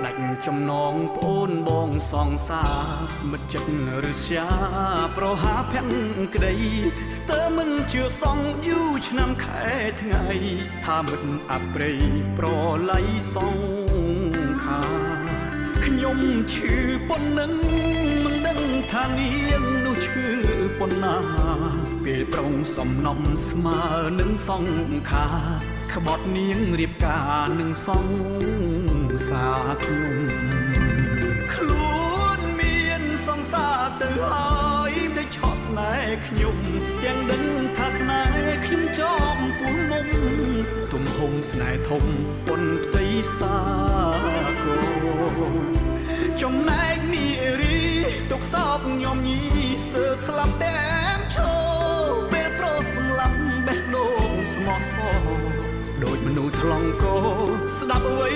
ដាច់ចំណងប្អូនបងសងសាមិត្តចិត្តឬស្យាប្រហាភ័ក្រក្តីស្ទើរមិនជឿសងយូរឆ្នាំខែថ្ងៃថាមិត្តអប្រិយប្រឡ័យសងខាខ្ញុំឈឺប៉ុណ្ណឹងមិនដឹងថានាងនោះឈឺប៉ុណ្ណាពេលប្រុងសំណំស្មើនឹងសងខាក្បត់នាងរៀបការនឹងសងសាខ្ញុំខ្លួនមានសង្សារទៅហើយได้ឆក់ស្នេហ៍ខ្ញុំទាំងដឹងថាស្នេហ៍ខ្ញុំចោមពូមុំទំហំស្នេហ៍ធំប៉ុនផ្ទៃសាគោចំណែកនារីទុកសោកញោមញីស្ទើរស្លាប់តែមឈោពេលប្រុសសម្លាប់បេះដូងស្មោះសរដូចមនុស្សថ្លង់កោស្ដាប់អ្វី